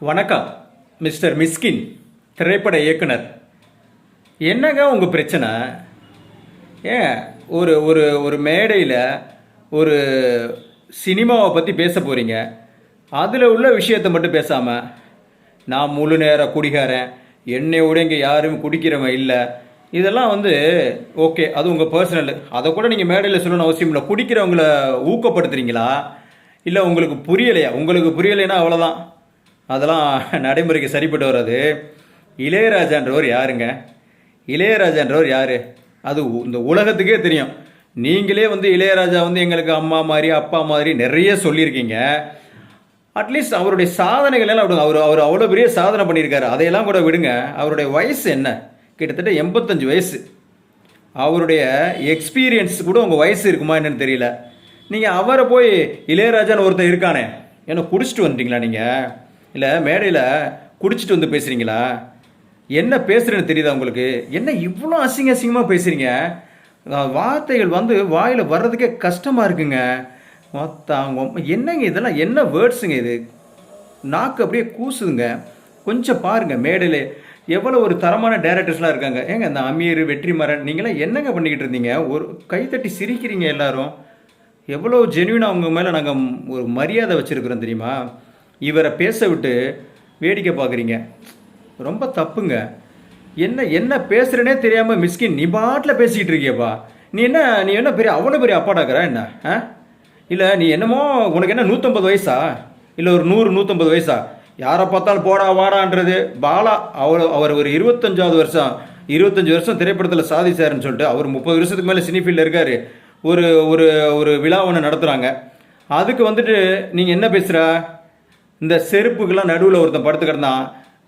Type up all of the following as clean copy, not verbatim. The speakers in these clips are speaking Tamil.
வணக்கம் மிஸ்டர் மிஸ்கின், திரைப்பட இயக்குனர். என்னங்க உங்கள் பிரச்சனை? ஏன் ஒரு ஒரு ஒரு மேடையில் ஒரு சினிமாவை பற்றி பேச போகிறீங்க, அதில் உள்ள விஷயத்தை மட்டும் பேசாமல் நான் முழு நேர குடிகாரன், என்னை விட இங்கே யாரும் குடிக்கிறவன் இல்லை, இதெல்லாம் ஓகே, அது உங்கள் பர்சனல், அதை கூட நீங்கள் மேடையில் சொல்லணும்னு அவசியம் இல்லை. குடிக்கிறவங்கள ஊக்கப்படுத்துறீங்களா இல்லை உங்களுக்கு புரியலையா? உங்களுக்கு புரியலைன்னா அவ்வளோதான், அதெல்லாம் நடைமுறைக்கு சரிப்பட்டு வராது. இளையராஜான்றவர் யாருங்க? இளையராஜான்றவர் யார்? அது இந்த உலகத்துக்கே தெரியும். நீங்களே இளையராஜா எங்களுக்கு அம்மா மாதிரி அப்பா மாதிரி நிறைய சொல்லியிருக்கீங்க. அட்லீஸ்ட் அவருடைய சாதனைகள் எல்லாம் விடுங்க. அவர் அவ்வளோ பெரிய சாதனை பண்ணியிருக்காரு, அதையெல்லாம் கூட விடுங்க. அவருடைய வயசு என்ன? கிட்டத்தட்ட 85 வயசு. அவருடைய எக்ஸ்பீரியன்ஸ் கூட உங்கள் வயசு இருக்குமா என்னன்னு தெரியல. நீங்கள் அவரை போய் இளையராஜான்னு ஒருத்தர் இருக்கானே, ஏன்னா குடிச்சிட்டு வந்துட்டீங்களா நீங்கள்? இல்லை மேடையில் குடிச்சிட்டு பேசுகிறீங்களா? என்ன பேசுகிறேன்னு தெரியுதா உங்களுக்கு? என்ன இவ்வளோ அசிங்கமாக பேசுகிறீங்க? வார்த்தைகள் வாயில் வர்றதுக்கே கஷ்டமாக இருக்குங்க. என்னங்க இதெல்லாம்? என்ன வேர்ட்ஸுங்க இது? நாக்கு அப்படியே கூசுதுங்க. கொஞ்சம் பாருங்கள், மேடையில் எவ்வளோ ஒரு தரமான டைரக்டர்ஸ்லாம் இருக்காங்க. ஏங்க இந்த அமீர், வெற்றிமாறன், நீங்களாம் என்னங்க பண்ணிக்கிட்டு இருந்தீங்க? ஒரு கைத்தட்டி சிரிக்கிறீங்க எல்லாரும். எவ்வளோ ஜென்யூனாக அவங்க மேலே நாங்கள் ஒரு மரியாதை வச்சுருக்குறோம் தெரியுமா? இவரை பேச விட்டு வேடிக்கை பார்க்குறீங்க, ரொம்ப தப்புங்க. என்ன பேசுகிறேனே தெரியாமல் மிஸ்கின் நீ பாட்டில் பேசிக்கிட்டு இருக்கியப்பா. நீ என்ன பெரிய அவ்வளோ பெரிய அப்பாடாக்குற என்ன? இல்லை நீ என்னமோ, உனக்கு என்ன 150 வயசா இல்லை ஒரு 100-150 வயசா? யாரை பார்த்தாலும் போடா வாடான்றது. பாலா அவர் ஒரு 25 வருஷம் திரைப்படத்தில் சாதிச்சாருன்னு சொல்லிட்டு அவர் 30 வருஷத்துக்கு மேலே சினி ஃபீல்டில் இருக்கார். ஒரு ஒரு ஒரு விழா ஒன்று நடத்துகிறாங்க. அதுக்கு நீங்கள் என்ன பேசுகிற? இந்த செருப்புக்கெல்லாம் நடுவில் ஒருத்தன் படுத்து கிடந்தான்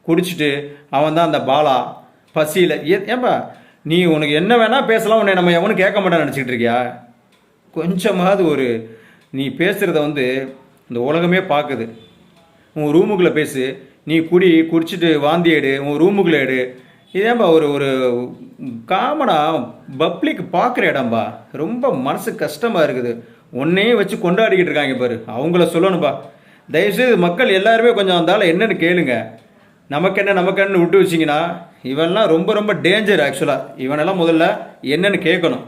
குடிச்சிட்டு, அவன் தான் அந்த பாலா. பசியில் ஏன்பா நீ உனக்கு என்ன வேணால் பேசலாம், உன்னை நம்ம எவனும் கேட்க மாட்டான்னு நினச்சிக்கிட்டு இருக்கியா? கொஞ்சமாவது நீ பேசுகிறத இந்த உலகமே பார்க்குது. உன் ரூமுக்குள்ளே பேசு. நீ குடிச்சிட்டு வாந்தி எடு, உன் ரூமுக்குள்ளே எடு. இதேன்பா ஒரு காமனாக பப்ளிக் பார்க்குற இடம்பா. ரொம்ப மனசு கஷ்டமாக இருக்குது. ஒன்னையும் வச்சு கொண்டாடிக்கிட்டு இருக்காங்க பாரு, அவங்கள சொல்லணும்பா. தயவுசெய்து மக்கள் எல்லாருமே கொஞ்சம் அந்தால என்னன்னு கேளுங்க. நமக்கு விட்டு வச்சிங்கன்னா இவன்லாம் ரொம்ப ரொம்ப டேஞ்சர். ஆக்சுவலாக இவனெல்லாம் முதல்ல என்னன்னு கேட்கணும்.